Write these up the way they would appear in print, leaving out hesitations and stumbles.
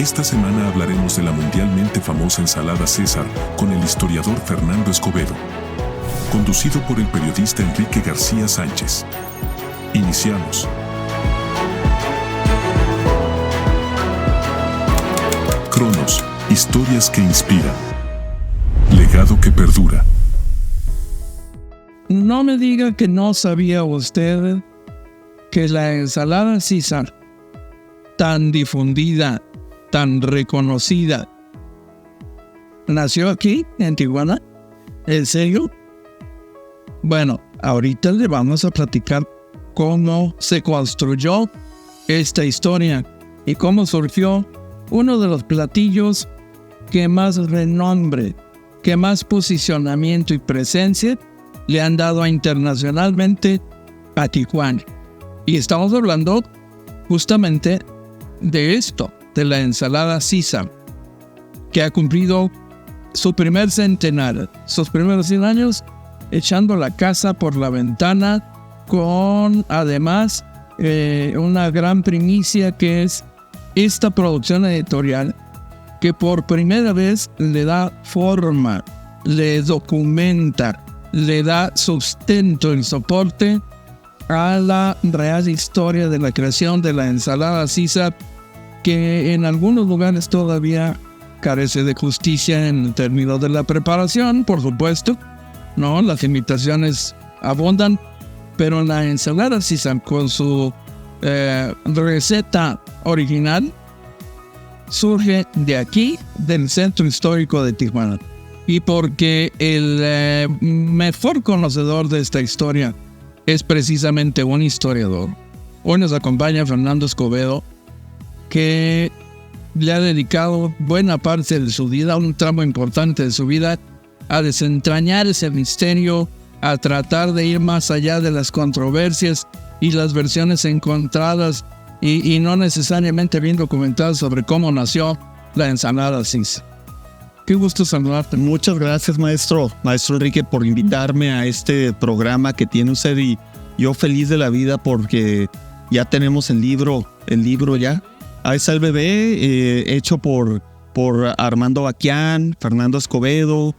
Esta semana hablaremos de la mundialmente famosa ensalada César con el historiador Fernando Escobedo, conducido por el periodista Enrique García Sánchez. Iniciamos. Cronos, historias que inspiran. Legado que perdura. No me diga que no sabía usted que la ensalada César, tan difundida, tan reconocida, nació aquí, en Tijuana. ¿En serio? Bueno, ahorita le vamos a platicar cómo se construyó esta historia y cómo surgió uno de los platillos que más renombre, que más posicionamiento y presencia le han dado internacionalmente a Tijuana. Y estamos hablando justamente de esto, de la ensalada César, que ha cumplido su primer centenario, sus primeros 100 años, echando la casa por la ventana, con además una gran primicia que es esta producción editorial que por primera vez le da forma, le documenta, le da sustento y soporte a la real historia de la creación de la ensalada César, que en algunos lugares todavía carece de justicia en términos de la preparación, por supuesto, ¿no? Las imitaciones abundan, pero la ensalada César con su receta original surge de aquí, del centro histórico de Tijuana. Y porque el mejor conocedor de esta historia es precisamente un historiador. Hoy nos acompaña Fernando Escobedo, que le ha dedicado buena parte de su vida, un tramo importante de su vida, a desentrañar ese misterio, a tratar de ir más allá de las controversias y las versiones encontradas y no necesariamente bien documentadas sobre cómo nació la ensalada César. Qué gusto saludarte. Muchas gracias, maestro Enrique, por invitarme a este programa que tiene usted, y yo feliz de la vida porque ya tenemos el libro ya. Ahí está el bebé, hecho por Armando Baquián, Fernando Escobedo,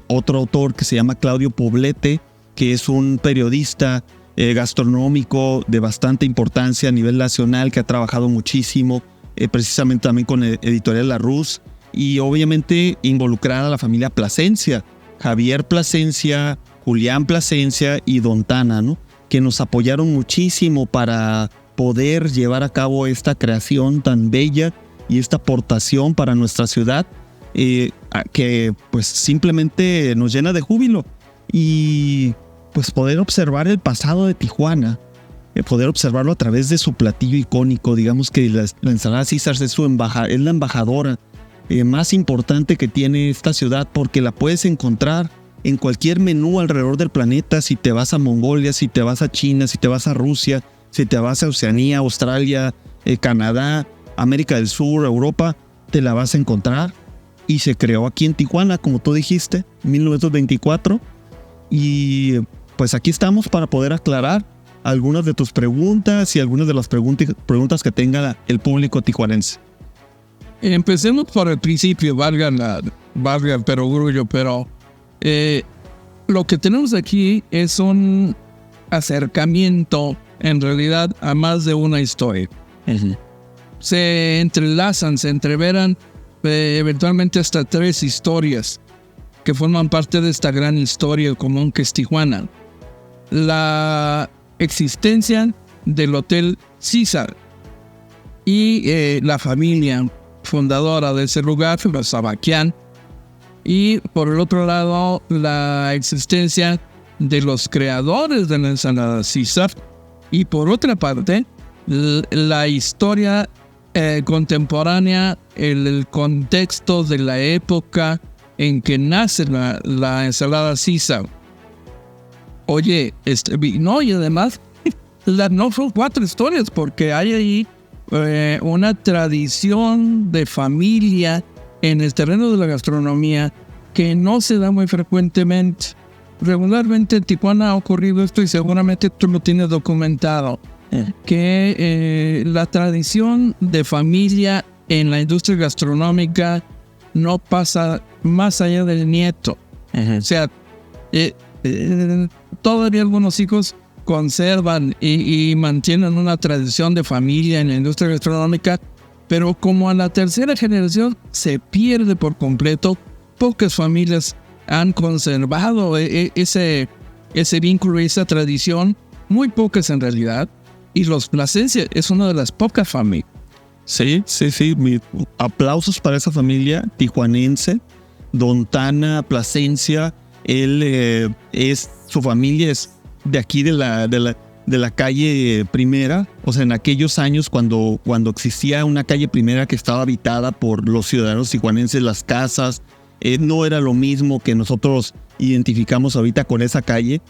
otro autor que se llama Claudio Poblete, que es un periodista gastronómico de bastante importancia a nivel nacional, que ha trabajado muchísimo, precisamente también con Editorial La Ruz, y obviamente involucrada a la familia Plasencia, Javier Plasencia, Julián Plasencia y Don Tana, ¿no? Que nos apoyaron muchísimo para poder llevar a cabo esta creación tan bella y esta aportación para nuestra ciudad, que pues simplemente nos llena de júbilo. Y pues poder observar el pasado de Tijuana, poder observarlo a través de su platillo icónico. Digamos que la ensalada César es la embajadora más importante que tiene esta ciudad, porque la puedes encontrar en cualquier menú alrededor del planeta. Si te vas a Mongolia, si te vas a China, si te vas a Rusia, si te vas a Oceanía, Australia, Canadá, América del Sur, Europa, te la vas a encontrar. Y se creó aquí en Tijuana, como tú dijiste, en 1924. Y pues aquí estamos para poder aclarar algunas de tus preguntas y algunas de las preguntas que tenga el público tijuanense. Empecemos por el principio, valga el perogrullo, pero lo que tenemos aquí es un acercamiento, en realidad, a más de una historia. Uh-huh. Se entrelazan, se entreveran eventualmente hasta 3 historias que forman parte de esta gran historia común que es Tijuana. La existencia del Hotel César y la familia fundadora de ese lugar, los Baquián, y por el otro lado la existencia de los creadores de la ensalada César, y por otra parte la historia contemporánea, el contexto de la época en que nace la ensalada César. Oye, no, y además no son 4 historias, porque hay ahí una tradición de familia en el terreno de la gastronomía que no se da muy frecuentemente. Regularmente en Tijuana ha ocurrido esto, y seguramente tú lo tienes documentado, que la tradición de familia en la industria gastronómica no pasa más allá del nieto. O sea, todavía algunos hijos conservan y mantienen una tradición de familia en la industria gastronómica, pero como a la tercera generación se pierde por completo, pocas familias han conservado ese vínculo y esa tradición, muy pocas en realidad, y los Plasencia es una de las pocas familias. Sí. Aplausos para esa familia tijuanense, Don Tana Plasencia. Su familia es de aquí de la calle Primera, o sea, en aquellos años cuando existía una calle Primera que estaba habitada por los ciudadanos tijuanenses, las casas, no era lo mismo que nosotros identificamos ahorita con esa calle,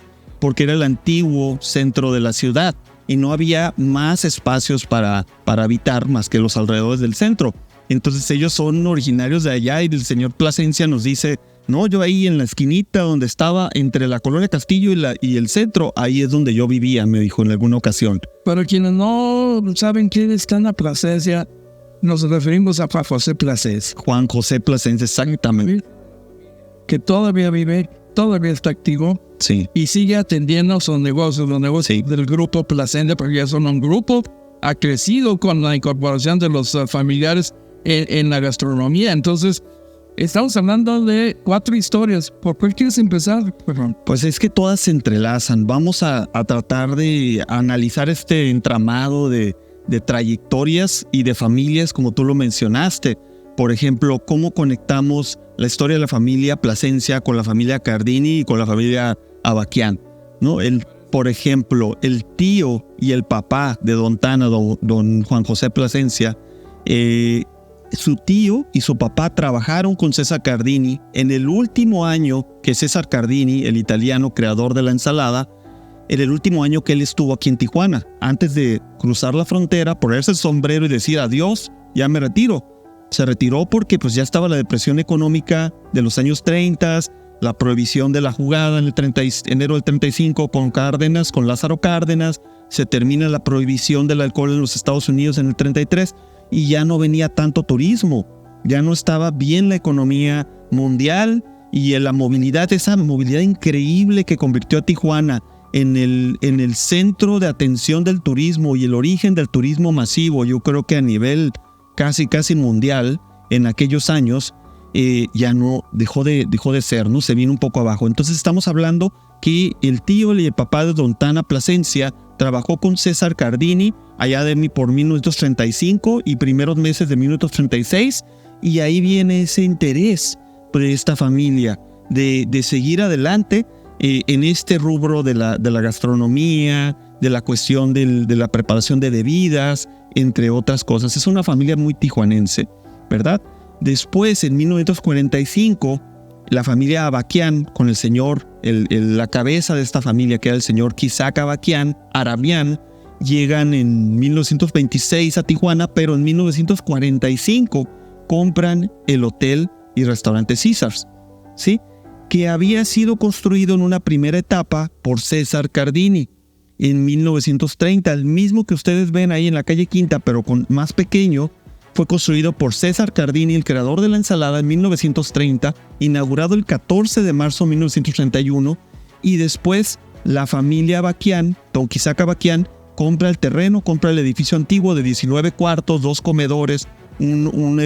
porque era el antiguo centro de la ciudad y no había más espacios para habitar más que los alrededores del centro. Entonces ellos son originarios de allá y el señor Plasencia nos dice: no, yo ahí en la esquinita donde estaba entre la Colonia Castillo y el centro, ahí es donde yo vivía, me dijo en alguna ocasión. Para quienes no saben quién está en la Plasencia, nos referimos a Juan José Plasencia. Juan José Plasencia, exactamente. Que todavía vive, todavía está activo. Sí. Y sigue atendiendo sus negocios, los negocios del grupo Plasencia, porque ya son un grupo, ha crecido con la incorporación de los familiares en la gastronomía. Entonces, estamos hablando de 4 historias. ¿Por cuál quieres empezar? Pues es que todas se entrelazan. Vamos a tratar de analizar este entramado de trayectorias y de familias, como tú lo mencionaste. Por ejemplo, cómo conectamos la historia de la familia Plasencia con la familia Cardini y con la familia Avaquián, ¿no? Por ejemplo, el tío y el papá de Don Tana, don Juan José Plasencia, su tío y su papá trabajaron con César Cardini en el último año que César Cardini, el italiano creador de la ensalada, en el último año que él estuvo aquí en Tijuana, antes de cruzar la frontera, ponerse el sombrero y decir adiós, ya me retiro. Se retiró porque pues ya estaba la depresión económica de los años 30, la prohibición de la jugada en enero del 35 con Lázaro Cárdenas, se termina la prohibición del alcohol en los Estados Unidos en el 33 y ya no venía tanto turismo, ya no estaba bien la economía mundial y la movilidad, esa movilidad increíble que convirtió a Tijuana en el centro de atención del turismo y el origen del turismo masivo. Yo creo que a nivel casi mundial en aquellos años ya no dejó de ser, ¿no? Se vino un poco abajo. Entonces estamos hablando que el tío y el papá de Don Tana Plasencia trabajó con César Cardini allá por 1935 y primeros meses de 1936, y ahí viene ese interés de esta familia de seguir adelante en este rubro de la gastronomía, de la cuestión de la preparación de bebidas, entre otras cosas. Es una familia muy tijuanense, ¿verdad? Después, en 1945, la familia Avaquián, con el señor, la cabeza de esta familia, que era el señor Isaac Arabián, llegan en 1926 a Tijuana, pero en 1945 compran el hotel y restaurante Caesars, ¿sí? Que había sido construido en una primera etapa por César Cardini en 1930, el mismo que ustedes ven ahí en la calle Quinta, pero más pequeño. Fue construido por César Cardini, el creador de la ensalada, en 1930, inaugurado el 14 de marzo de 1931, y después la familia Avaquián, don Isaac Avaquián, compra el terreno, compra el edificio antiguo de 19 cuartos, 2 comedores, un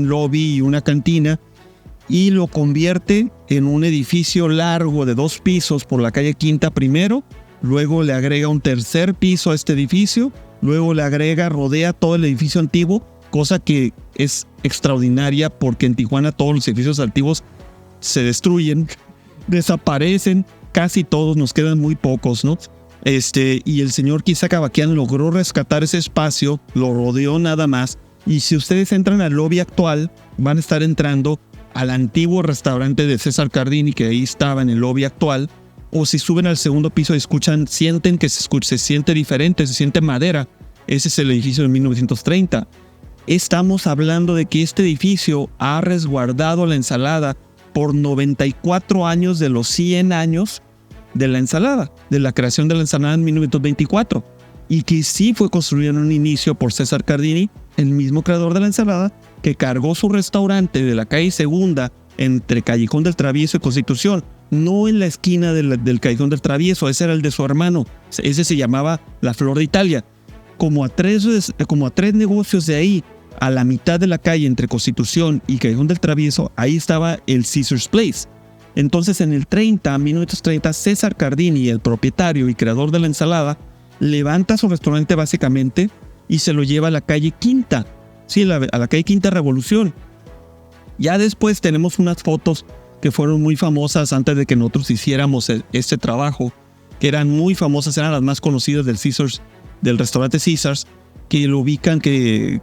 lobby y una cantina, y lo convierte en un edificio largo de 2 pisos por la calle Quinta primero, luego le agrega un tercer piso a este edificio, luego le rodea todo el edificio antiguo, cosa que es extraordinaria porque en Tijuana todos los edificios antiguos se destruyen, desaparecen, casi todos, nos quedan muy pocos, ¿no? Y el señor Isaac Avaquián logró rescatar ese espacio, lo rodeó nada más, y si ustedes entran al lobby actual, van a estar entrando al antiguo restaurante de César Cardini, que ahí estaba en el lobby actual, o si suben al segundo piso y sienten que se siente diferente, se siente madera. Ese es el edificio de 1930. Estamos hablando de que este edificio ha resguardado la ensalada por 94 años de los 100 años de la ensalada, de la creación de la ensalada en 1924, y que sí fue construido en un inicio por César Cardini, el mismo creador de la ensalada, que cargó su restaurante de la calle Segunda entre Callejón del Travieso y Constitución, no en la esquina del Callejón del Travieso, ese era el de su hermano, ese se llamaba La Flor de Italia. Como a tres negocios de ahí, a la mitad de la calle entre Constitución y Callejón del Travieso, ahí estaba el Caesar's Place. Entonces en el 1930, César Cardini, el propietario y creador de la ensalada, levanta su restaurante básicamente y se lo lleva a la calle Quinta, sí, a la calle Quinta Revolución. Ya después tenemos unas fotos que fueron muy famosas antes de que nosotros hiciéramos este trabajo, que eran muy famosas, eran las más conocidas del restaurante Caesar's, que lo ubican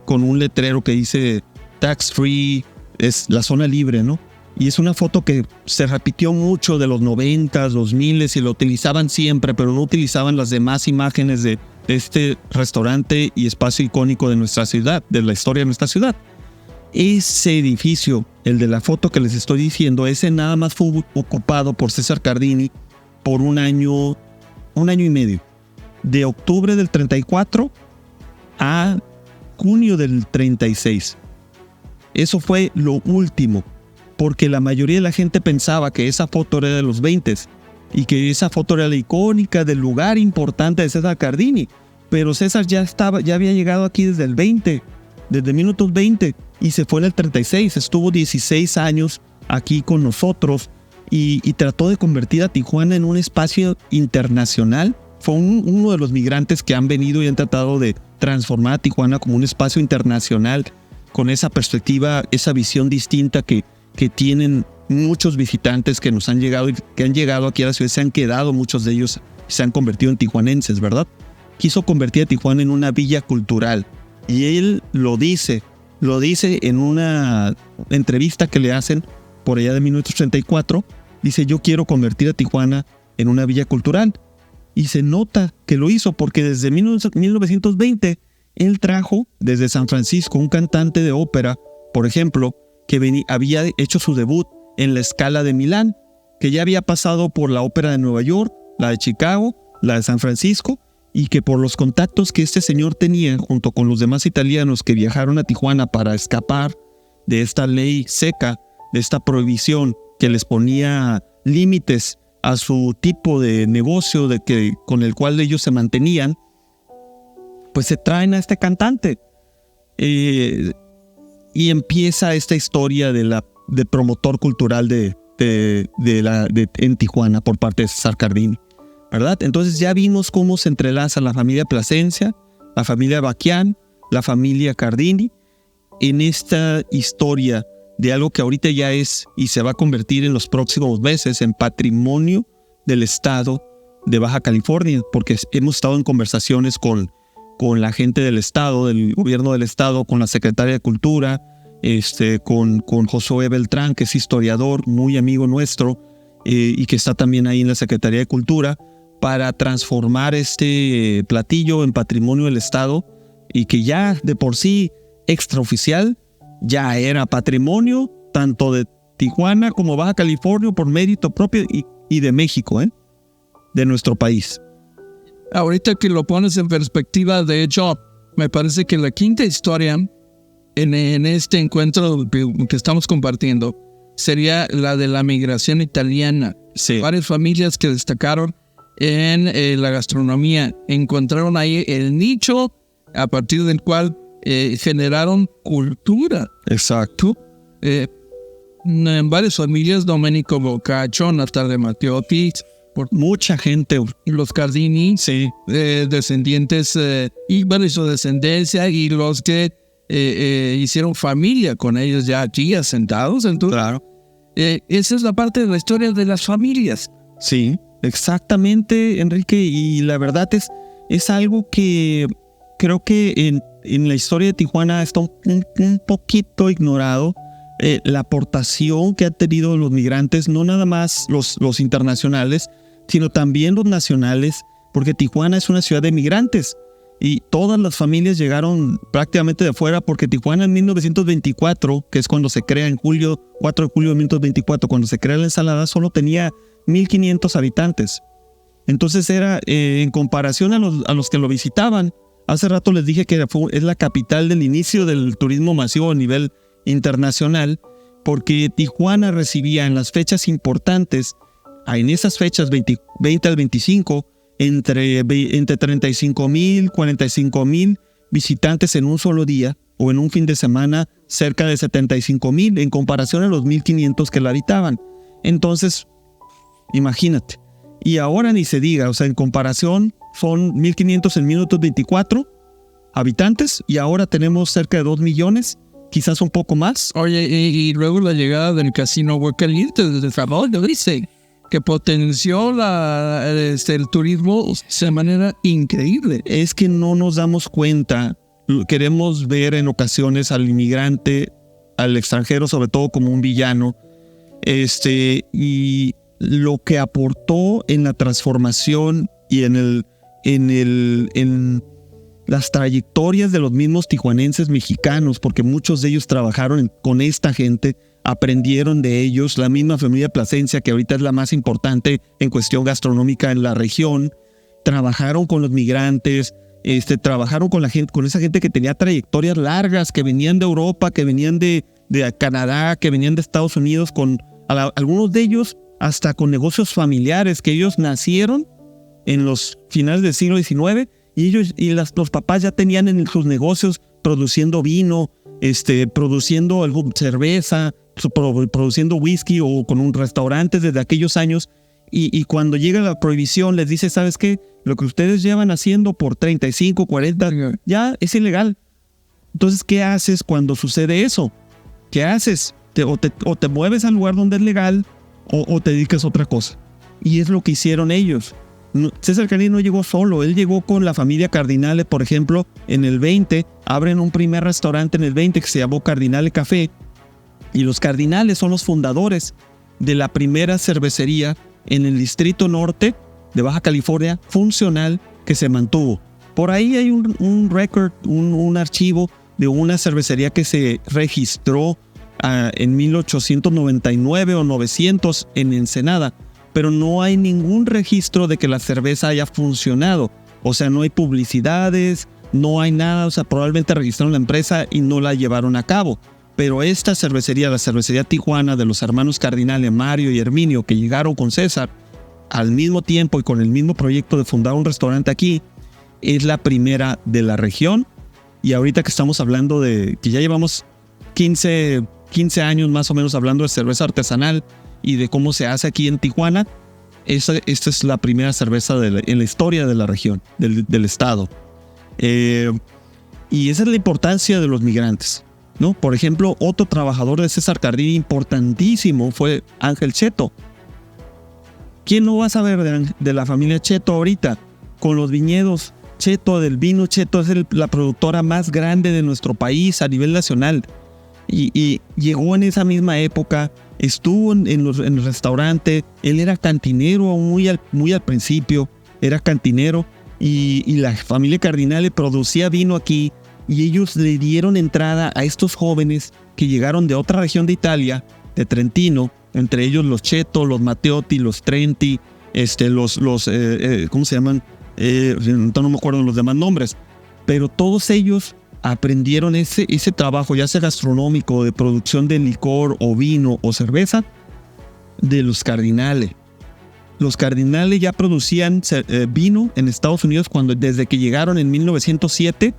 con un letrero que dice tax free, es la zona libre, ¿no? Y es una foto que se repitió mucho de los 90s, 2000s y lo utilizaban siempre, pero no utilizaban las demás imágenes de este restaurante y espacio icónico de nuestra ciudad, de la historia de nuestra ciudad. Ese edificio, el de la foto que les estoy diciendo, ese nada más fue ocupado por César Cardini por un año y medio. De octubre del 34 a junio del 36. Eso fue lo último, porque la mayoría de la gente pensaba que esa foto era de los 20s y que esa foto era la icónica del lugar importante de César Cardini. Pero César ya había llegado aquí desde el 20, desde minutos 20, y se fue en el 36. Estuvo 16 años aquí con nosotros y trató de convertir a Tijuana en un espacio internacional. Fue uno de los migrantes que han venido y han tratado de transformar a Tijuana como un espacio internacional, con esa perspectiva, esa visión distinta que tienen muchos visitantes que nos han llegado y que han llegado aquí a la ciudad, se han quedado, muchos de ellos se han convertido en tijuanenses, ¿verdad? Quiso convertir a Tijuana en una villa cultural y él lo dice en una entrevista que le hacen por allá de 1934, dice: yo quiero convertir a Tijuana en una villa cultural. Y se nota que lo hizo porque desde 1920 él trajo desde San Francisco un cantante de ópera, por ejemplo, que había hecho su debut en la Scala de Milán, que ya había pasado por la ópera de Nueva York, la de Chicago, la de San Francisco, y que por los contactos que este señor tenía junto con los demás italianos que viajaron a Tijuana para escapar de esta ley seca, de esta prohibición que les ponía límites a su tipo de negocio con el cual ellos se mantenían, pues se traen a este cantante. Y empieza esta historia de promotor cultural en Tijuana por parte de César Cardini, ¿verdad? Entonces ya vimos cómo se entrelaza la familia Plasencia, la familia Baquián, la familia Cardini, en esta historia de algo que ahorita ya es y se va a convertir en los próximos meses en patrimonio del estado de Baja California, porque hemos estado en conversaciones con la gente del estado, del gobierno del estado, con la secretaria de Cultura, con Josué Beltrán, que es historiador, muy amigo nuestro, y que está también ahí en la Secretaría de Cultura, para transformar este platillo en patrimonio del estado, y que ya de por sí extraoficial ya era patrimonio tanto de Tijuana como Baja California por mérito propio y de México, de nuestro país. Ahorita que lo pones en perspectiva, de hecho, me parece que la quinta historia en este encuentro que estamos compartiendo sería la de la migración italiana. Sí. Varias familias que destacaron en la gastronomía encontraron ahí el nicho a partir del cual generaron cultura. Exacto. En varias familias, Domenico Boccaccio, Natalia Matteotti, por mucha gente, los Cardini, sí, descendientes y bueno, su descendencia, y los que hicieron familia con ellos ya aquí asentados. Entonces, claro. Esa es la parte de la historia de las familias. Sí, exactamente, Enrique, y la verdad es algo que creo que en la historia de Tijuana está un poquito ignorado. La aportación que han tenido los migrantes, no nada más los internacionales, sino también los nacionales, porque Tijuana es una ciudad de migrantes y todas las familias llegaron prácticamente de afuera, porque Tijuana en 1924, que es cuando se crea 4 de julio de 1924, cuando se crea la ensalada, solo tenía 1,500 habitantes. Entonces era, en comparación a los que lo visitaban, Hace rato les dije que es la capital del inicio del turismo masivo a nivel internacional, porque Tijuana recibía en las fechas importantes, en esas fechas 20 al 25, entre 35,000, 45,000 visitantes en un solo día, o en un fin de semana cerca de 75,000 en comparación a los 1,500 que la habitaban. Entonces, imagínate. Y ahora ni se diga, o sea, en comparación son 1,500 en minutos 24 habitantes y ahora tenemos cerca de 2 millones, quizás un poco más. Oye, y luego la llegada del casino Aguascalientes desde el trabajo, dice que potenció el turismo de manera increíble. Es que no nos damos cuenta. Queremos ver en ocasiones al inmigrante, al extranjero, sobre todo como un villano, y lo que aportó en la transformación y en las trayectorias de los mismos tijuanenses mexicanos, porque muchos de ellos trabajaron con esta gente, aprendieron de ellos, la misma familia Plasencia, que ahorita es la más importante en cuestión gastronómica en la región, trabajaron con los migrantes, trabajaron con la gente, con esa gente que tenía trayectorias largas, que venían de Europa, que venían de Canadá, que venían de Estados Unidos, algunos de ellos hasta con negocios familiares, que ellos nacieron en los finales del siglo XIX y los papás ya tenían en sus negocios produciendo vino, produciendo cerveza, produciendo whisky o con un restaurante desde aquellos años. Y cuando llega la prohibición les dice, ¿sabes qué? Lo que ustedes llevan haciendo por 35, 40, ya es ilegal. Entonces, ¿qué haces cuando sucede eso? ¿Qué haces? O te mueves al lugar donde es legal o te dedicas a otra cosa. Y es lo que hicieron ellos. César Carrillo no llegó solo, él llegó con la familia Cardinale, por ejemplo, en el 20, abren un primer restaurante en el 20 que se llamó Cardinale Café, y los Cardinales son los fundadores de la primera cervecería en el Distrito Norte de Baja California funcional que se mantuvo. Por ahí hay un record, un archivo de una cervecería que se registró en 1899 o 900 en Ensenada, pero no hay ningún registro de que la cerveza haya funcionado. O sea, no hay publicidades, no hay nada, o sea, probablemente registraron la empresa y no la llevaron a cabo. Pero esta cervecería, la cervecería Tijuana de los hermanos Cardinale, Mario y Herminio, que llegaron con César al mismo tiempo y con el mismo proyecto de fundar un restaurante aquí, es la primera de la región. Y ahorita que estamos hablando de que ya llevamos 15 años más o menos hablando de cerveza artesanal y de cómo se hace aquí en Tijuana, esta es la primera cerveza en la historia de la región, del estado. Y esa es la importancia de los migrantes, ¿no? Por ejemplo, otro trabajador de César Carrillo importantísimo fue Ángel Cheto. ¿Quién no va a saber de la familia Cheto ahorita? Con los viñedos Cheto, del vino Cheto, es la productora más grande de nuestro país a nivel nacional. Y llegó en esa misma época, estuvo en el restaurante, él era cantinero muy al principio, era cantinero, y la familia Cardinale producía vino aquí, y ellos le dieron entrada a estos jóvenes que llegaron de otra región de Italia, de Trentino, entre ellos los Cheto, los Matteotti, los Trenti, ¿cómo se llaman? No me acuerdo los demás nombres, pero todos ellos aprendieron ese trabajo, ya sea gastronómico, de producción de licor o vino o cerveza, de los Cardinale. Los Cardinale ya producían vino en Estados Unidos desde que llegaron en 1907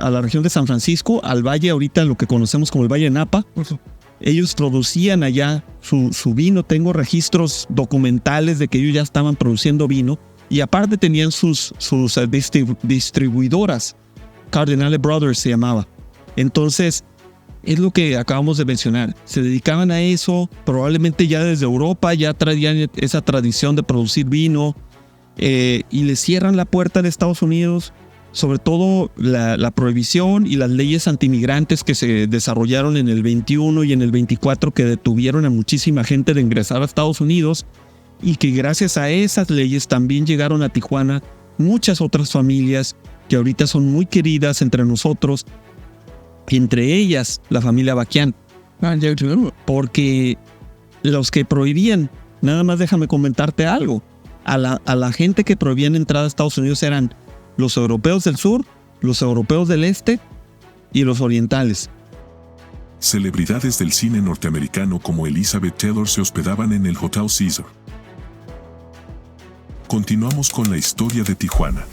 a la región de San Francisco, al valle ahorita lo que conocemos como el Valle de Napa. Ellos producían allá su vino. Tengo registros documentales de que ellos ya estaban produciendo vino y aparte tenían sus distribuidoras. Cardinale Brothers se llamaba. Entonces, es lo que acabamos de mencionar. Se dedicaban a eso, probablemente ya desde Europa ya traían esa tradición de producir vino, y les cierran la puerta en Estados Unidos, sobre todo la prohibición y las leyes antimigrantes que se desarrollaron en el 21 y en el 24, que detuvieron a muchísima gente de ingresar a Estados Unidos, y que gracias a esas leyes también llegaron a Tijuana muchas otras familias que ahorita son muy queridas entre nosotros, entre ellas la familia Baquian. Porque los que prohibían, nada más déjame comentarte algo, a la gente que prohibían entrada a Estados Unidos eran los europeos del sur, los europeos del este y los orientales. Celebridades del cine norteamericano como Elizabeth Taylor se hospedaban en el Hotel Caesar. Continuamos con la historia de Tijuana.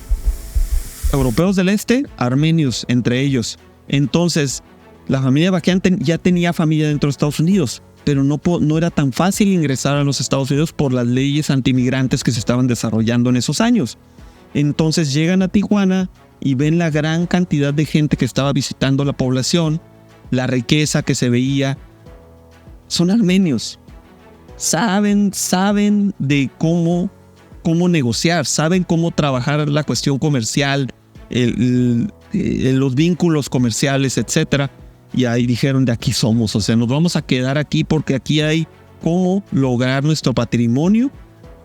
Europeos del este, armenios entre ellos. Entonces, la familia Baquian ya tenía familia dentro de Estados Unidos, pero no era tan fácil ingresar a los Estados Unidos por las leyes antimigrantes que se estaban desarrollando en esos años. Entonces llegan a Tijuana y ven la gran cantidad de gente que estaba visitando la población, la riqueza que se veía. Son armenios. Saben de cómo negociar, saben cómo trabajar la cuestión comercial, los vínculos comerciales, etc. Y ahí dijeron, de aquí somos, o sea, nos vamos a quedar aquí porque aquí hay cómo lograr nuestro patrimonio.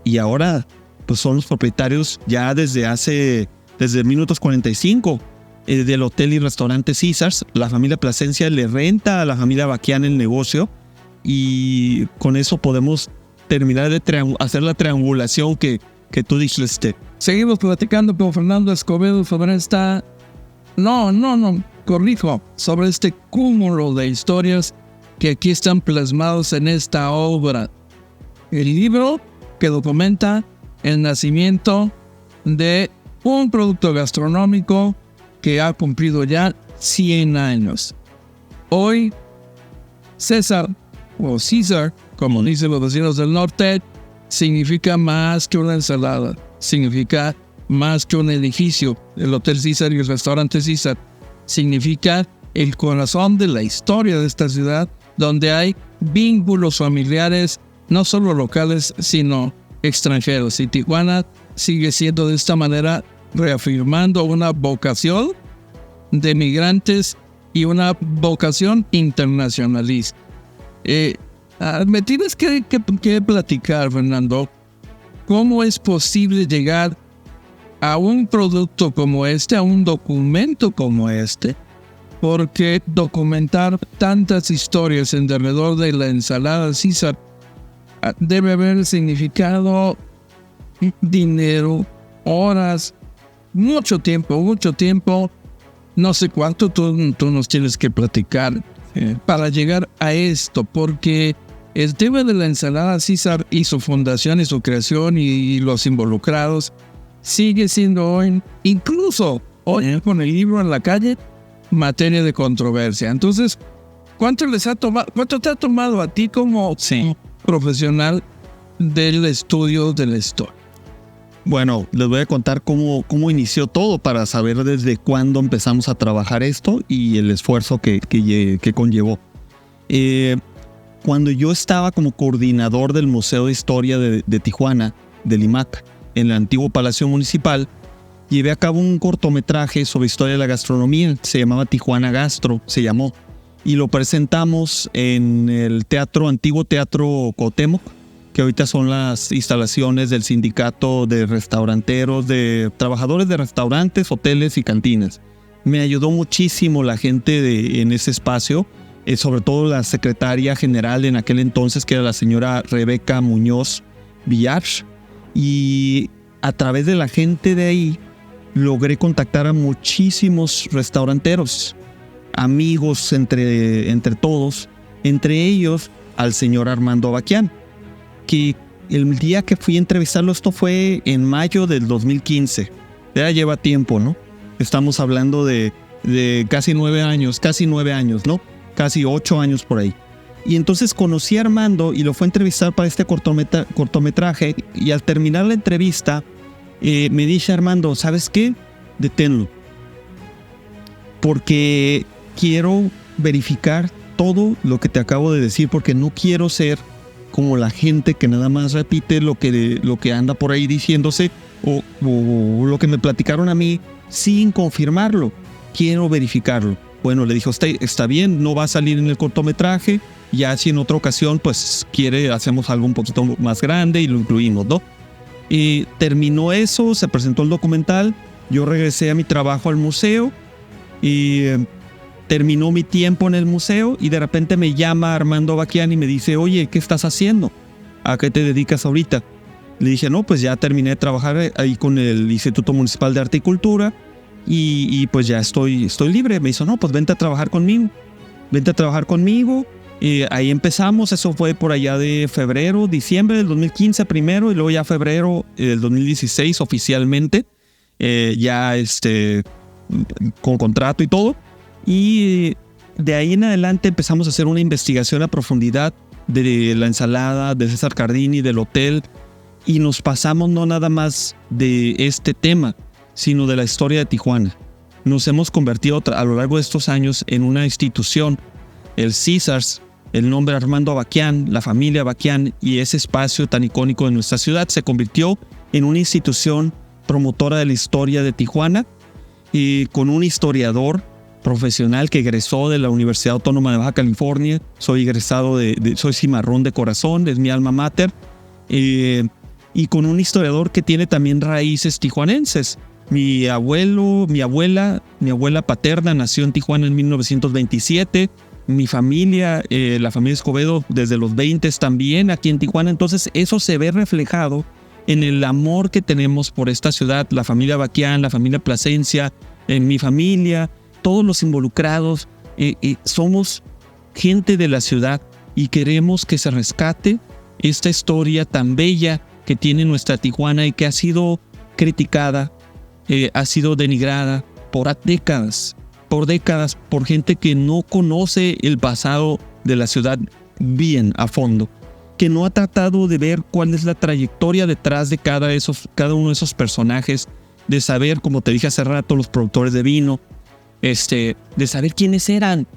Y ahora pues son los propietarios ya desde 1945 del hotel y restaurante Caesars. La familia Plasencia le renta a la familia Baquian el negocio y con eso podemos terminar de hacer la triangulación que tú dijiste. Seguimos platicando con Fernando Escobedo sobre sobre este cúmulo de historias que aquí están plasmados en esta obra. El libro que documenta el nacimiento de un producto gastronómico que ha cumplido ya 100 años. Hoy, César, o Caesar, como dicen los vecinos del norte, significa más que una ensalada, significa más que un edificio. El Hotel Caesar y el restaurante Caesar significa el corazón de la historia de esta ciudad, donde hay vínculos familiares, no solo locales, sino extranjeros. Y Tijuana sigue siendo de esta manera, reafirmando una vocación de migrantes y una vocación internacionalista. Me tienes que platicar, Fernando, ¿cómo es posible llegar a un producto como este, a un documento como este? Porque documentar tantas historias en derredor de la ensalada Caesar debe haber significado dinero, horas, mucho tiempo. No sé cuánto tú nos tienes que platicar para llegar a esto, porque el tema de la ensalada Caesar y su fundación y su creación y los involucrados sigue siendo hoy, incluso hoy con el libro en la calle, materia de controversia. Entonces, ¿cuánto te ha tomado a ti como profesional del estudio de la historia? Bueno, les voy a contar cómo inició todo para saber desde cuándo empezamos a trabajar esto y el esfuerzo que conllevó. Cuando yo estaba como coordinador del Museo de Historia de Tijuana, del IMAC, en el antiguo Palacio Municipal, llevé a cabo un cortometraje sobre historia de la gastronomía. Se llamaba Tijuana Gastro, y lo presentamos en el antiguo Teatro Cuauhtémoc, que ahorita son las instalaciones del sindicato de restauranteros, de trabajadores de restaurantes, hoteles y cantinas. Me ayudó muchísimo la gente en ese espacio, sobre todo la secretaria general en aquel entonces, que era la señora Rebeca Muñoz Villar, y a través de la gente de ahí logré contactar a muchísimos restauranteros, amigos entre todos, entre ellos al señor Armando Baquian, que el día que fui a entrevistarlo, esto fue en mayo del 2015, ya lleva tiempo, ¿no? Estamos hablando de casi 9 años, ¿no? Casi 8 años por ahí. Y entonces conocí a Armando y lo fue a entrevistar para este cortometraje, y al terminar la entrevista me dice Armando, ¿sabes qué? Deténlo, porque quiero verificar todo lo que te acabo de decir, porque no quiero ser como la gente que nada más repite lo que anda por ahí diciéndose o lo que me platicaron a mí sin confirmarlo. Quiero verificarlo. Bueno, le dijo, está bien, no va a salir en el cortometraje, ya si en otra ocasión pues hacemos algo un poquito más grande y lo incluimos, ¿no? Y terminó eso, se presentó el documental, yo regresé a mi trabajo al museo y terminó mi tiempo en el museo, y de repente me llama Armando Baquian y me dice, oye, ¿qué estás haciendo? ¿A qué te dedicas ahorita? Le dije, no, pues ya terminé de trabajar ahí con el Instituto Municipal de Arte y Cultura y pues ya estoy libre. Me dijo, no, pues vente a trabajar conmigo. Ahí empezamos, eso fue por allá de diciembre del 2015 primero, y luego ya febrero del 2016 oficialmente, ya con contrato y todo. Y de ahí en adelante empezamos a hacer una investigación a profundidad de la ensalada, de César Cardini, del hotel, y nos pasamos no nada más de este tema, sino de la historia de Tijuana. Nos hemos convertido a lo largo de estos años en una institución, el Caesars, el nombre Armando Abaquián, la familia Abaquián, y ese espacio tan icónico de nuestra ciudad se convirtió en una institución promotora de la historia de Tijuana, y con un historiador profesional que egresó de la Universidad Autónoma de Baja California. Soy egresado soy cimarrón de corazón, es mi alma mater, y con un historiador que tiene también raíces tijuanenses. Mi abuela paterna nació en Tijuana en 1927. Mi familia, la familia Escobedo, desde los 20 también aquí en Tijuana. Entonces eso se ve reflejado en el amor que tenemos por esta ciudad, la familia Abaquián, la familia Plasencia, mi familia, todos los involucrados. Somos gente de la ciudad y queremos que se rescate esta historia tan bella que tiene nuestra Tijuana y que ha sido criticada, ha sido denigrada por décadas, por gente que no conoce el pasado de la ciudad bien a fondo, que no ha tratado de ver cuál es la trayectoria detrás de cada uno de esos personajes, de saber, como te dije hace rato, los productores de vino, de saber quiénes eran.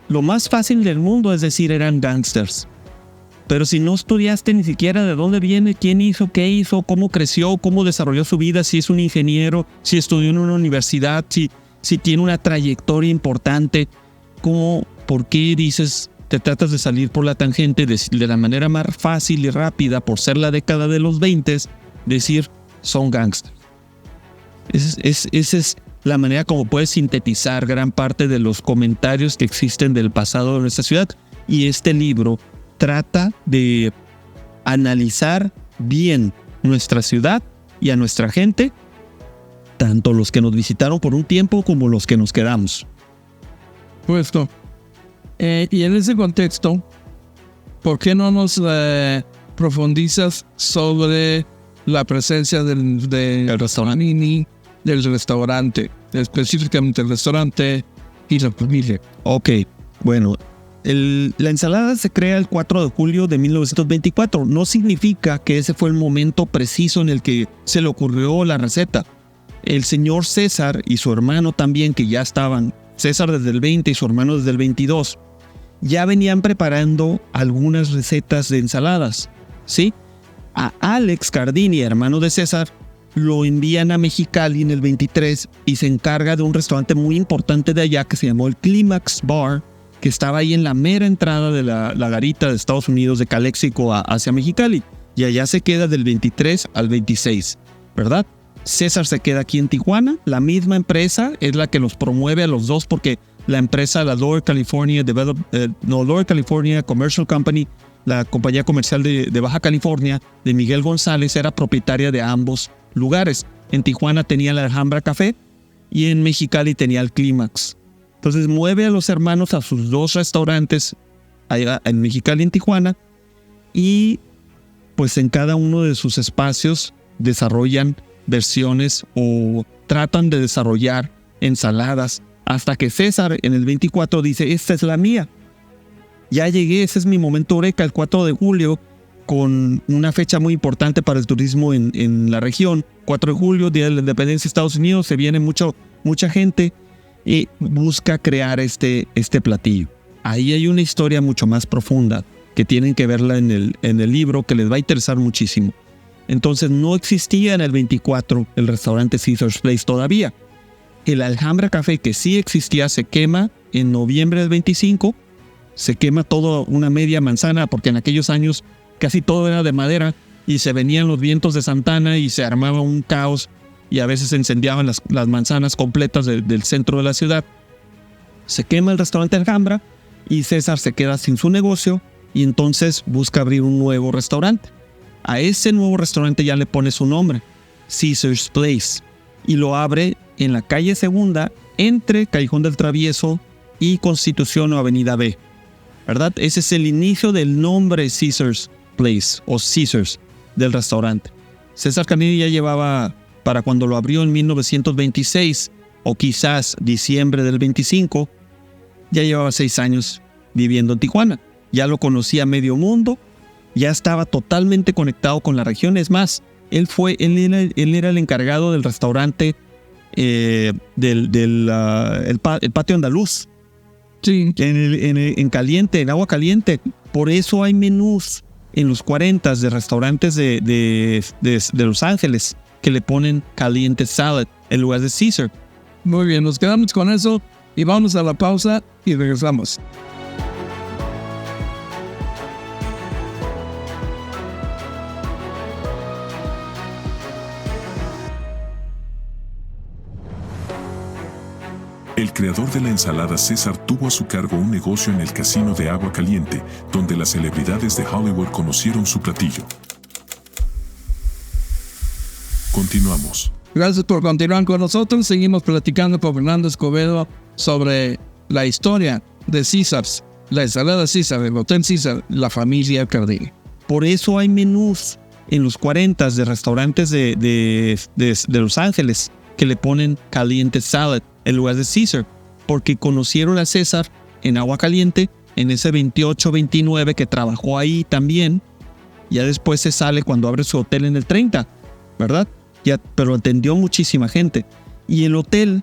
Lo más fácil del mundo es decir, eran gangsters. Pero si no estudiaste ni siquiera de dónde viene, quién hizo, qué hizo, cómo creció, cómo desarrolló su vida, si es un ingeniero, si estudió en una universidad, si tiene una trayectoria importante, ¿por qué dices, te tratas de salir por la tangente de la manera más fácil y rápida, por ser la década de los 20, decir, son gangsters? Esa es la manera como puedes sintetizar gran parte de los comentarios que existen del pasado de nuestra ciudad. Y este libro trata de analizar bien nuestra ciudad y a nuestra gente, tanto los que nos visitaron por un tiempo como los que nos quedamos. Puesto. Y en ese contexto, ¿por qué no nos profundizas sobre la presencia del restaurante, específicamente el restaurante y la familia? Ok, bueno, la ensalada se crea el 4 de julio de 1924. No significa que ese fue el momento preciso en el que se le ocurrió la receta. El señor César y su hermano también, que ya estaban, César desde el 20 y su hermano desde el 22, ya venían preparando algunas recetas de ensaladas, ¿sí? A Alex Cardini, hermano de César, lo envían a Mexicali en el 23 y se encarga de un restaurante muy importante de allá que se llamó el Climax Bar, que estaba ahí en la mera entrada de la garita de Estados Unidos de Calexico hacia Mexicali. Y allá se queda del 23 al 26, ¿verdad? César se queda aquí en Tijuana. La misma empresa es la que los promueve a los dos, porque la empresa, la Lower California Commercial Company, la compañía comercial de Baja California, de Miguel González, era propietaria de ambos lugares. En Tijuana tenía la Alhambra Café y en Mexicali tenía el Clímax. Entonces mueve a los hermanos a sus dos restaurantes allá en Mexicali y en Tijuana, y pues en cada uno de sus espacios desarrollan versiones o tratan de desarrollar ensaladas, hasta que César en el 24 dice, esta es la mía. Ya llegué, ese es mi momento eureka, el 4 de julio, con una fecha muy importante para el turismo en la región. 4 de julio, Día de la Independencia de Estados Unidos, se viene mucha gente y busca crear este platillo. Ahí hay una historia mucho más profunda que tienen que verla en el libro, que les va a interesar muchísimo. Entonces no existía en el 24 el restaurante Caesar's Place todavía. El Alhambra Café, que sí existía, se quema en noviembre del 25. Se quema todo, una media manzana, porque en aquellos años casi todo era de madera y se venían los vientos de Santana y se armaba un caos y a veces se incendiaban las manzanas completas del centro de la ciudad. Se quema el restaurante Alhambra y César se queda sin su negocio y entonces busca abrir un nuevo restaurante. A ese nuevo restaurante ya le pone su nombre, Caesar's Place, y lo abre en la calle Segunda, entre Callejón del Travieso y Constitución o Avenida B, ¿verdad? Ese es el inicio del nombre Caesar's Place o Caesar's del restaurante. César Cardini ya llevaba, para cuando lo abrió en 1926 o quizás diciembre del 25, ya llevaba 6 años viviendo en Tijuana. Ya lo conocía medio mundo, ya estaba totalmente conectado con la región. Es más, él era el encargado del restaurante el patio andaluz. Sí. En caliente, en agua caliente. Por eso hay menús en los 40 de restaurantes de Los Ángeles que le ponen caliente salad en lugar de Caesar. Muy bien, nos quedamos con eso y vamos a la pausa y regresamos. El creador de la ensalada César tuvo a su cargo un negocio en el casino de Agua Caliente, donde las celebridades de Hollywood conocieron su platillo. Continuamos. Gracias por continuar con nosotros. Seguimos platicando con Fernando Escobedo sobre la historia de Caesar's, la ensalada César, el Hotel César, la familia Cardini. Por eso hay menús en los 40 de restaurantes de Los Ángeles que le ponen caliente salad en lugar de Caesar, porque conocieron a César en Agua Caliente, en ese 28-29 que trabajó ahí también. Ya después se sale cuando abre su hotel en el 30, ¿verdad? Pero atendió muchísima gente. Y el hotel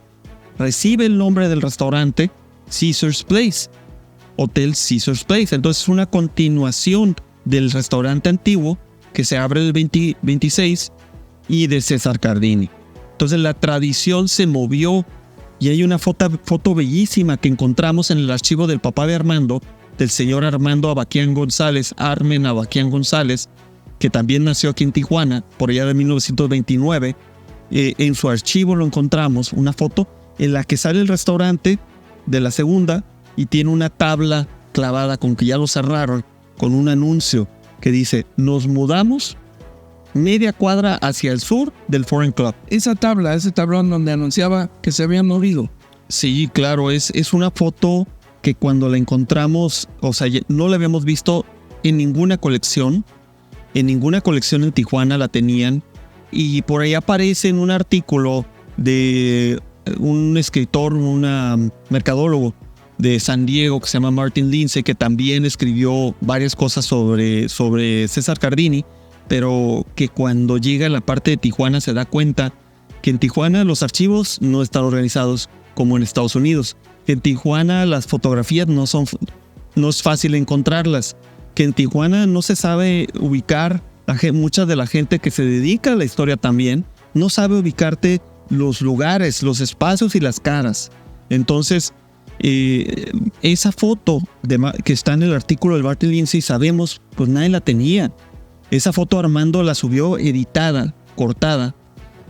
recibe el nombre del restaurante Caesar's Place, Hotel Caesar's Place. Entonces es una continuación del restaurante antiguo que se abre el 26 y de César Cardini. Entonces la tradición se movió y hay una foto bellísima que encontramos en el archivo del papá de Armando, del señor Armando Abaquián González, Armen Abaquián González, que también nació aquí en Tijuana, por allá de 1929. En su archivo lo encontramos, una foto en la que sale el restaurante de la Segunda y tiene una tabla clavada con que ya lo cerraron, con un anuncio que dice: nos mudamos media cuadra hacia el sur del Foreign Club. Ese tablón donde anunciaba que se habían movido. Sí, claro, es una foto que cuando la encontramos, o sea, no la habíamos visto en ninguna colección. En ninguna colección en Tijuana la tenían. Y por ahí aparece en un artículo de un escritor, un mercadólogo de San Diego que se llama Martin Lindsay, que también escribió varias cosas sobre César Cardini, pero que cuando llega a la parte de Tijuana se da cuenta que en Tijuana los archivos no están organizados como en Estados Unidos. Que en Tijuana las fotografías no es fácil encontrarlas. Que en Tijuana no se sabe ubicar, mucha de la gente que se dedica a la historia también, no sabe ubicarte los lugares, los espacios y las caras. Entonces, esa foto que está en el artículo del Martin Lindsay, sabemos, pues nadie la tenía. Esa foto Armando la subió editada, cortada.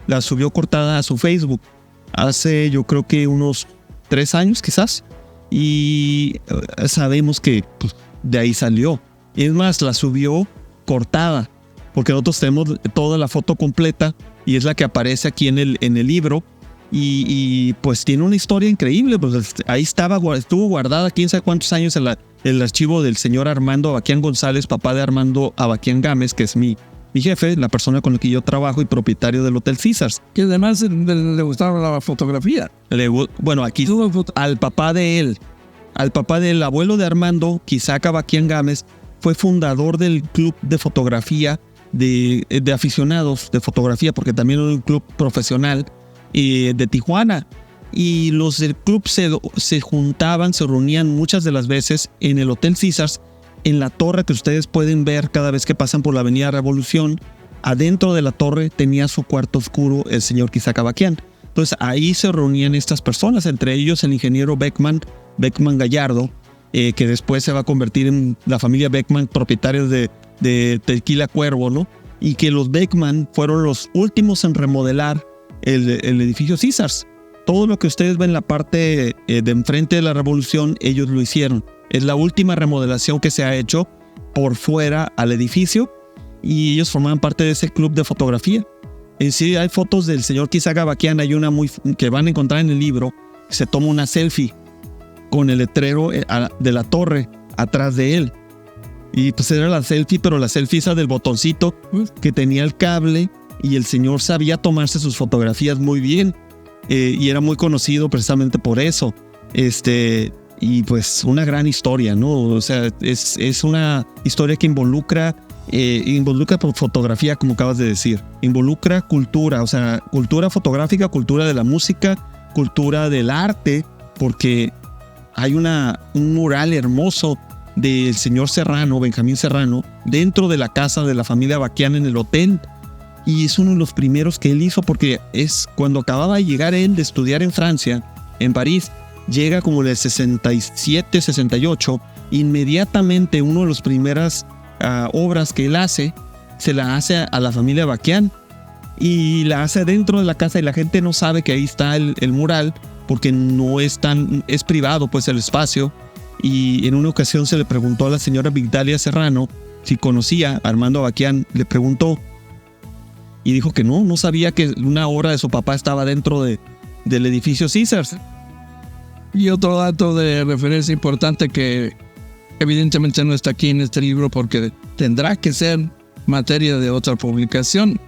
La subió cortada a su Facebook hace, yo creo que unos 3 años quizás. Y sabemos que pues, de ahí salió. Es más, la subió cortada, porque nosotros tenemos toda la foto completa y es la que aparece aquí en el libro. Y pues tiene una historia increíble. Pues ahí estuvo guardada quién sabe cuántos años en el archivo del señor Armando Abaquián González, papá de Armando Abaquián Gámez, que es mi jefe, la persona con la que yo trabajo y propietario del Hotel Caesars. Que además le gustaba la fotografía. Bueno, aquí al papá de él, el abuelo de Armando, Isaac Abaquián Gámez, fue fundador del club de fotografía, de aficionados de fotografía, porque también era un club profesional de Tijuana. Y los del club se juntaban, se reunían muchas de las veces en el Hotel Caesars, en la torre que ustedes pueden ver cada vez que pasan por la Avenida Revolución. Adentro de la torre tenía su cuarto oscuro el señor Isaac Abaquián. Entonces ahí se reunían estas personas, entre ellos el ingeniero Beckman Gallardo, que después se va a convertir en la familia Beckman, propietarios de Tequila Cuervo, ¿no? Y que los Beckman fueron los últimos en remodelar el edificio Caesars. Todo lo que ustedes ven en la parte de enfrente de la Revolución, ellos lo hicieron. Es la última remodelación que se ha hecho por fuera al edificio. y ellos formaban parte de ese club de fotografía. En sí hay fotos del señor Quizaga Baquián, hay una que van a encontrar en el libro, se toma una selfie con el letrero de la torre atrás de él. Y pues era la selfie, pero la selfie esa del botoncito que tenía el cable, y el señor sabía tomarse sus fotografías muy bien, y era muy conocido precisamente por eso. Y pues una gran historia, ¿no? O sea, es una historia que involucra por fotografía, como acabas de decir. Involucra cultura, o sea, cultura fotográfica, cultura de la música, cultura del arte, porque hay un mural hermoso del señor Serrano, Benjamín Serrano, dentro de la casa de la familia Baquián en el hotel. Y es uno de los primeros que él hizo, porque es cuando acababa de llegar él de estudiar en Francia, en París. Llega como en el 67, 68. Inmediatamente una de las primeras obras que él hace, se la hace a la familia Baquián. Y la hace dentro de la casa, y la gente no sabe que ahí está el mural, porque no es privado pues el espacio. Y en una ocasión se le preguntó a la señora Vigdalia Serrano si conocía a Armando Baquián. Le preguntó y dijo que no sabía que una obra de su papá estaba dentro del edificio Caesars. Y otro dato de referencia importante que evidentemente no está aquí en este libro porque tendrá que ser materia de otra publicación.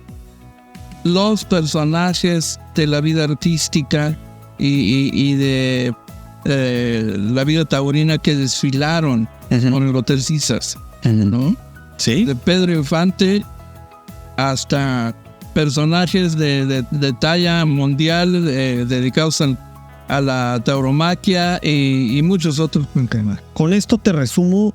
Los personajes de la vida artística y de la vida taurina que desfilaron con el Hotel Caesars, ¿no? Sí. De Pedro Infante hasta personajes de talla mundial dedicados a la tauromaquia y muchos otros. Con esto te resumo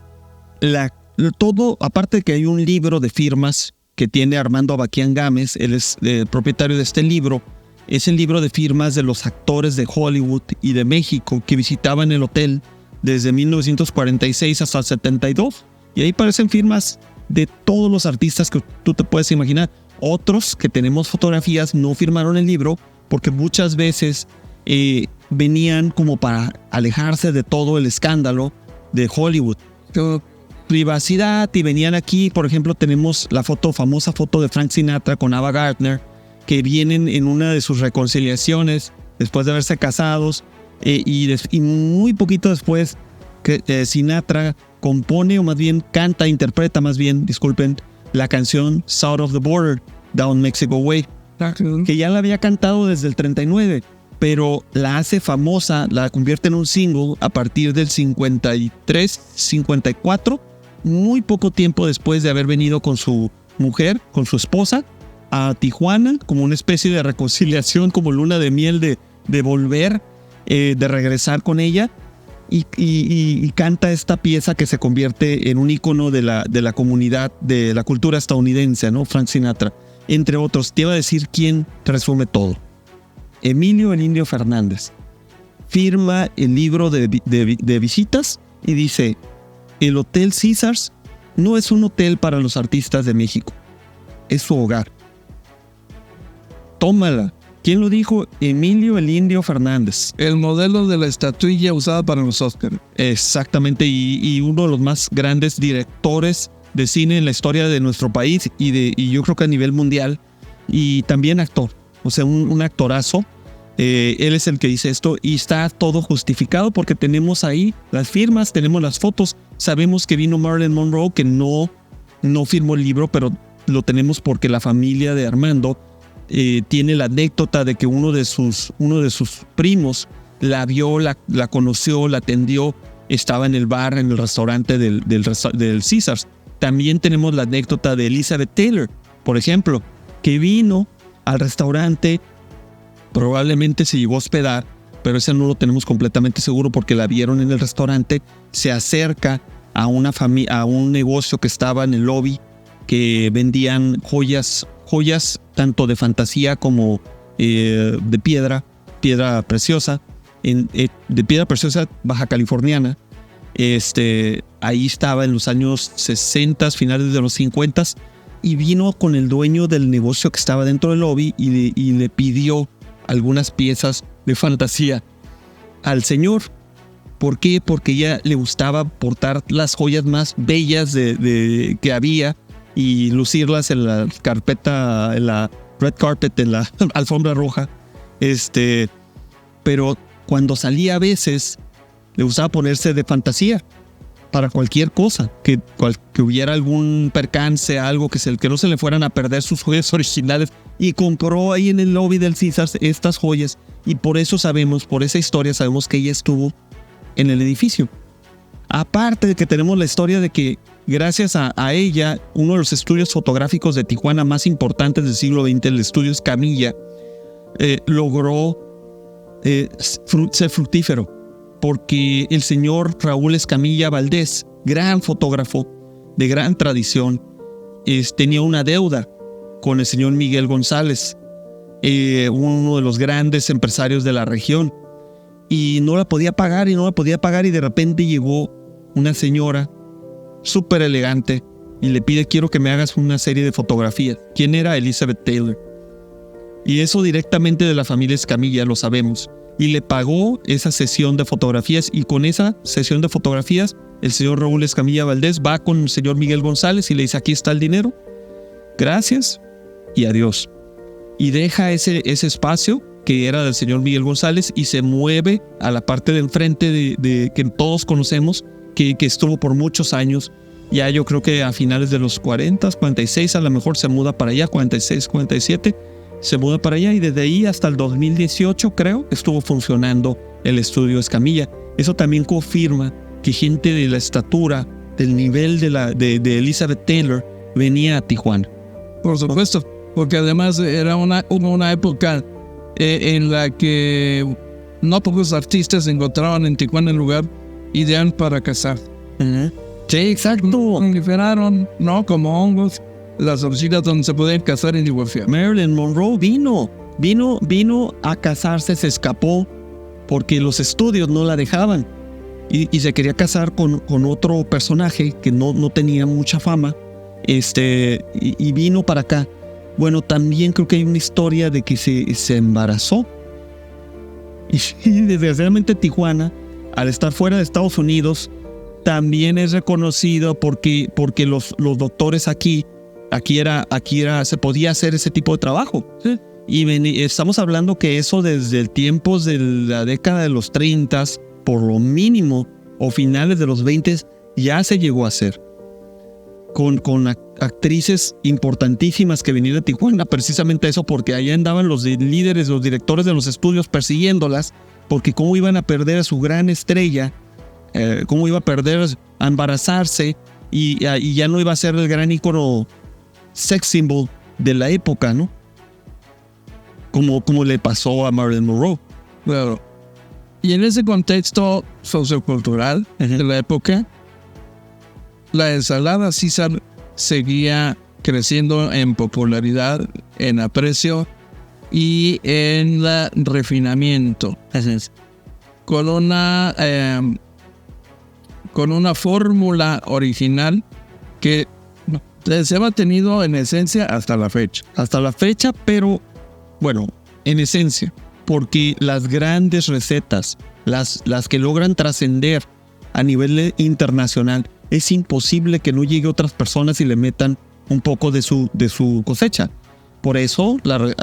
todo, aparte de que hay un libro de firmas que tiene Armando Baquián Gámez, él es el propietario de este libro. Es el libro de firmas de los actores de Hollywood y de México que visitaban el hotel desde 1946 hasta el 72. Y ahí aparecen firmas de todos los artistas que tú te puedes imaginar. Otros que tenemos fotografías no firmaron el libro porque muchas veces venían como para alejarse de todo el escándalo de Hollywood. Privacidad, y venían aquí. Por ejemplo, tenemos la famosa foto de Frank Sinatra con Ava Gardner, que vienen en una de sus reconciliaciones después de haberse casados, y muy poquito después que Sinatra compone, o más bien interpreta la canción South of the Border, Down Mexico Way, que ya la había cantado desde el 39, pero la hace famosa, la convierte en un single a partir del 53, 54, muy poco tiempo después de haber venido con su mujer, con su esposa, a Tijuana, como una especie de reconciliación, como luna de miel de volver, de regresar con ella, y canta esta pieza que se convierte en un ícono de la comunidad, de la cultura estadounidense, ¿no? Frank Sinatra, entre otros. Te iba a decir quién resume todo. Emilio el Indio Fernández firma el libro de visitas y dice: el Hotel Caesars no es un hotel para los artistas de México, es su hogar. Tómala. ¿Quién lo dijo? Emilio el Indio Fernández. El modelo de la estatuilla usada para los Oscars. Exactamente, y uno de los más grandes directores de cine en la historia de nuestro país y yo creo que a nivel mundial, y también actor, o sea, un actorazo. Él es el que dice esto, y está todo justificado porque tenemos ahí las firmas, tenemos las fotos, sabemos que vino Marilyn Monroe, que no firmó el libro, pero lo tenemos porque la familia de Armando tiene la anécdota de que uno de sus primos la vio, la conoció, la atendió, estaba en el bar, en el restaurante del Caesars. También tenemos la anécdota de Elizabeth Taylor, por ejemplo, que vino al restaurante, probablemente se llegó a hospedar, pero ese no lo tenemos completamente seguro porque la vieron en el restaurante, se acerca a un negocio que estaba en el lobby, que vendían joyas tanto de fantasía como de piedra preciosa, de piedra preciosa baja californiana. Ahí estaba en los años 60, finales de los 50, y vino con el dueño del negocio que estaba dentro del lobby y le pidió algunas piezas de fantasía al señor. ¿Por qué? Porque ella le gustaba portar las joyas más bellas que había, y lucirlas en la carpeta, en la red carpet, en la alfombra roja. Pero cuando salía a veces, le gustaba ponerse de fantasía para cualquier cosa, que hubiera algún percance, algo que no se le fueran a perder sus joyas originales, y compró ahí en el lobby del Caesars estas joyas, y por eso sabemos, por esa historia sabemos que ella estuvo en el edificio. Aparte de que tenemos la historia de que gracias a ella, uno de los estudios fotográficos de Tijuana más importantes del siglo XX, el estudio Escamilla, logró ser fructífero, porque el señor Raúl Escamilla Valdés, gran fotógrafo de gran tradición, tenía una deuda con el señor Miguel González, uno de los grandes empresarios de la región, y no la podía pagar, y de repente llegó una señora súper elegante y le pide: quiero que me hagas una serie de fotografías. ¿Quién era? Elizabeth Taylor. Y eso directamente de la familia Escamilla, lo sabemos. Y le pagó esa sesión de fotografías, y con esa sesión de fotografías el señor Raúl Escamilla Valdés va con el señor Miguel González y le dice: aquí está el dinero, gracias y adiós. Y deja ese espacio que era del señor Miguel González y se mueve a la parte de enfrente de que todos conocemos, que estuvo por muchos años. Ya yo creo que a finales de los 40, 46 a lo mejor se muda para allá, 46, 47, se muda para allá, y desde ahí hasta el 2018 creo estuvo funcionando el estudio Escamilla. Eso también confirma que gente de la estatura, del nivel de Elizabeth Taylor venía a Tijuana. Por supuesto, porque además era una época en la que no pocos artistas encontraban en Tijuana el lugar ideal para casar. Sí, exacto. Proliferaron, ¿no? Como hongos, las oficinas donde se podían casar y divorciar. Marilyn Monroe vino a casarse, se escapó porque los estudios no la dejaban, y se quería casar con otro personaje que no tenía mucha fama, y vino para acá. Bueno, también creo que hay una historia de que se embarazó, y desgraciadamente Tijuana, al estar fuera de Estados Unidos, también es reconocido porque los doctores aquí se podía hacer ese tipo de trabajo. Sí. Y estamos hablando que eso desde el tiempo de la década de los 30, por lo mínimo, o finales de los 20, ya se llegó a hacer. Con actrices importantísimas que venían de Tijuana, precisamente eso, porque allá andaban los líderes, los directores de los estudios persiguiéndolas, porque cómo iban a perder a su gran estrella, cómo iba a perder a embarazarse, y ya no iba a ser el gran ícono sex symbol de la época, ¿no? Como le pasó a Marilyn Monroe. Claro. Y en ese contexto sociocultural de la época, la ensalada César seguía creciendo en popularidad, en aprecio y en refinamiento. Con una fórmula original que se ha mantenido en esencia hasta la fecha. Hasta la fecha, pero bueno, en esencia, porque las grandes recetas, las que logran trascender a nivel internacional, es imposible que no llegue otras personas y le metan un poco de su cosecha. Por eso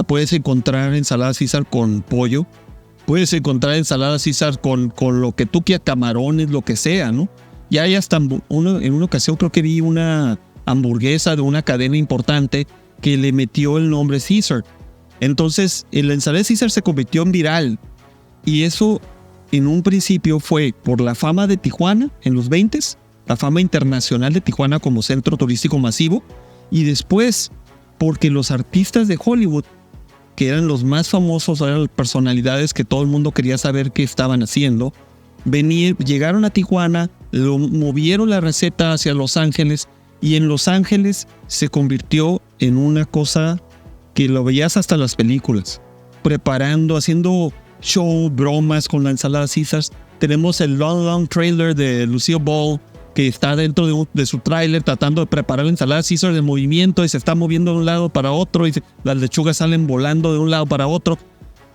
puedes encontrar ensalada César con pollo, puedes encontrar ensalada César con lo que tú quieras, camarones, lo que sea, ¿no? Y hay hasta en una ocasión creo que vi una hamburguesa de una cadena importante que le metió el nombre César. Entonces, la ensalada César se convirtió en viral. Y eso, en un principio, fue por la fama de Tijuana en los 20s, la fama internacional de Tijuana como centro turístico masivo, y después porque los artistas de Hollywood, que eran los más famosos, eran personalidades que todo el mundo quería saber qué estaban haciendo, llegaron a Tijuana, movieron la receta hacia Los Ángeles, y en Los Ángeles se convirtió en una cosa que lo veías hasta en las películas, preparando, haciendo show, bromas con la ensalada César. Tenemos el long trailer de Lucille Ball, que está dentro de su tráiler tratando de preparar la ensalada César de movimiento, y se está moviendo de un lado para otro, y las lechugas salen volando de un lado para otro.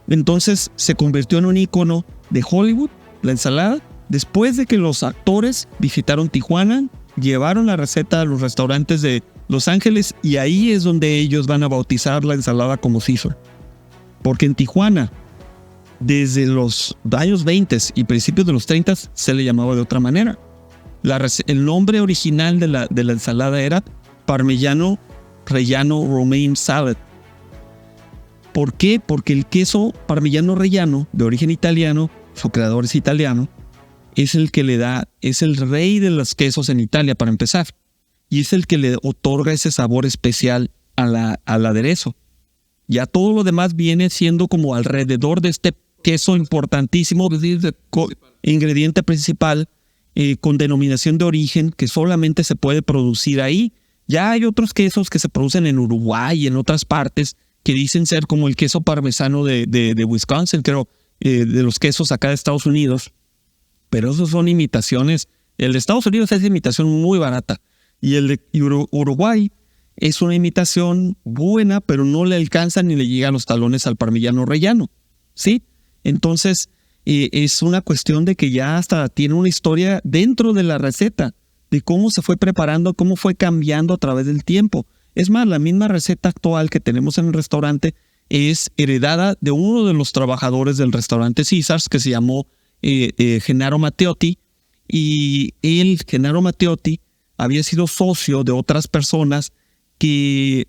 Entonces se convirtió en un ícono de Hollywood, la ensalada, después de que los actores visitaron Tijuana, llevaron la receta a los restaurantes de Los Ángeles, y ahí es donde ellos van a bautizar la ensalada como Caesar. Porque en Tijuana, desde los años 20 y principios de los 30 se le llamaba de otra manera. El nombre original de la ensalada era Parmigiano Reggiano Romaine Salad. ¿Por qué? Porque el queso Parmigiano Reggiano, de origen italiano, su creador es italiano, es el rey de los quesos en Italia para empezar. Y es el que le otorga ese sabor especial al aderezo. Ya todo lo demás viene siendo como alrededor de este queso importantísimo, ingrediente principal, con denominación de origen que solamente se puede producir ahí. Ya hay otros quesos que se producen en Uruguay y en otras partes que dicen ser como el queso parmesano de Wisconsin, creo, de los quesos acá de Estados Unidos. Pero esos son imitaciones. El de Estados Unidos es imitación muy barata. Y el de Uruguay es una imitación buena, pero no le alcanza ni le llega a los talones al Parmigiano Reggiano, ¿sí? Entonces, es una cuestión de que ya hasta tiene una historia dentro de la receta, de cómo se fue preparando, cómo fue cambiando a través del tiempo. Es más, la misma receta actual que tenemos en el restaurante es heredada de uno de los trabajadores del restaurante Caesars, que se llamó Gennaro Matteotti, y él, Gennaro Matteotti, había sido socio de otras personas que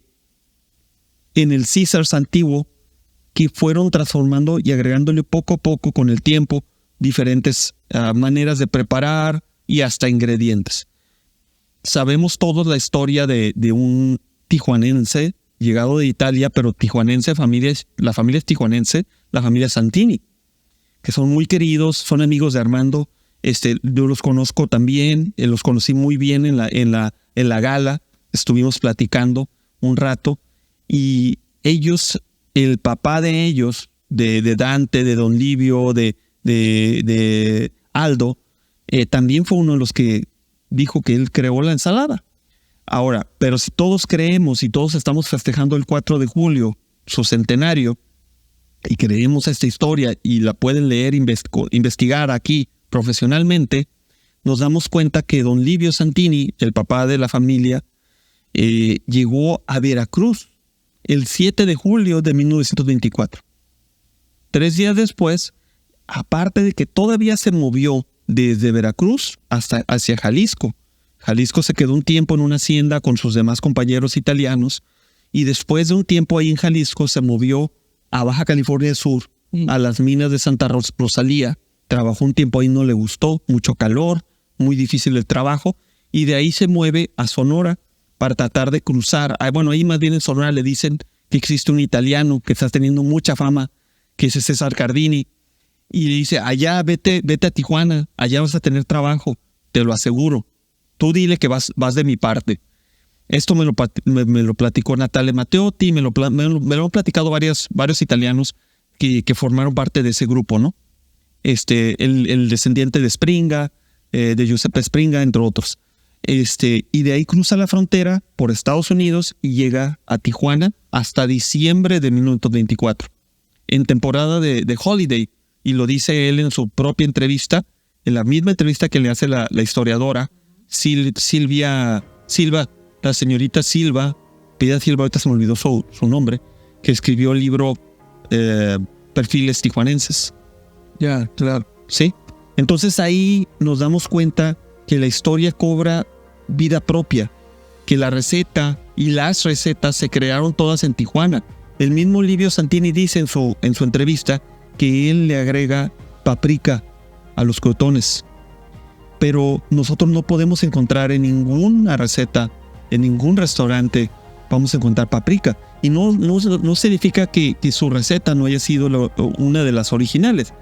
en el Caesars antiguo, que fueron transformando y agregándole poco a poco con el tiempo diferentes maneras de preparar y hasta ingredientes. Sabemos todos la historia de un tijuanense llegado de Italia, pero tijuanense, la familia es tijuanense, la familia Santini, que son muy queridos, son amigos de Armando. Yo los conozco también, los conocí muy bien en la gala, estuvimos platicando un rato, y ellos, el papá de ellos, de Dante, de Don Livio, de Aldo, también fue uno de los que dijo que él creó la ensalada. Ahora, pero si todos creemos y todos estamos festejando el 4 de julio, su centenario, y creemos esta historia y la pueden leer, investigar aquí profesionalmente, nos damos cuenta que Don Livio Santini, el papá de la familia, llegó a Veracruz el 7 de julio de 1924. 3 días después, aparte de que todavía se movió desde Veracruz hacia Jalisco. Jalisco se quedó un tiempo en una hacienda con sus demás compañeros italianos, y después de un tiempo ahí en Jalisco se movió a Baja California Sur, a las minas de Santa Rosalía. Trabajó un tiempo ahí, no le gustó, mucho calor, muy difícil el trabajo, y de ahí se mueve a Sonora para tratar de cruzar. Bueno, ahí más bien en Sonora le dicen que existe un italiano que está teniendo mucha fama, que es César Cardini, y le dice, allá vete a Tijuana, allá vas a tener trabajo, te lo aseguro. Tú dile que vas de mi parte. Esto me lo platicó Natale Matteotti, me lo han platicado varios italianos que formaron parte de ese grupo, ¿no? El descendiente de Springa, de Giuseppe Springa, entre otros. Y de ahí cruza la frontera por Estados Unidos y llega a Tijuana hasta diciembre de 1924, en temporada de Holiday, y lo dice él en su propia entrevista, en la misma entrevista que le hace la historiadora Silva, la señorita Silva, Piedad Silva, ahorita se me olvidó su nombre, que escribió el libro Perfiles Tijuanenses. Ya, claro. ¿Sí? Entonces ahí nos damos cuenta que la historia cobra vida propia, que la receta y las recetas se crearon todas en Tijuana. El mismo Livio Santini dice en su entrevista que él le agrega paprika a los crotones. Pero nosotros no podemos encontrar en ninguna receta, en ningún restaurante, vamos a encontrar paprika. Y no significa que su receta no haya sido una de las originales,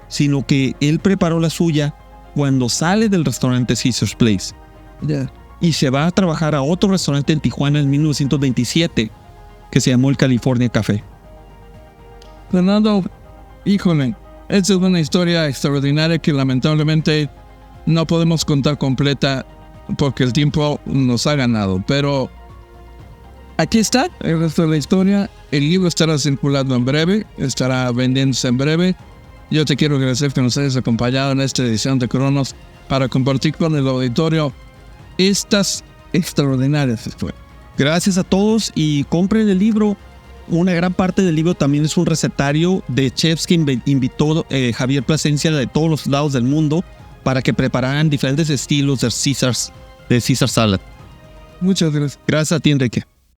sino que él preparó la suya cuando sale del restaurante Caesar's Place. Yeah. Y se va a trabajar a otro restaurante en Tijuana en 1927, que se llamó el California Café. Fernando, híjole, esta es una historia extraordinaria que lamentablemente no podemos contar completa porque el tiempo nos ha ganado. Pero aquí está el resto de la historia. El libro estará circulando en breve, estará vendiéndose en breve. Yo te quiero agradecer que nos hayas acompañado en esta edición de Cronos para compartir con el auditorio estas extraordinarias historias. Gracias a todos y compren el libro. Una gran parte del libro también es un recetario de chefs que invitó Javier Plasencia de todos los lados del mundo para que prepararan diferentes estilos de Caesar Salad. Muchas gracias. Gracias a ti, Enrique.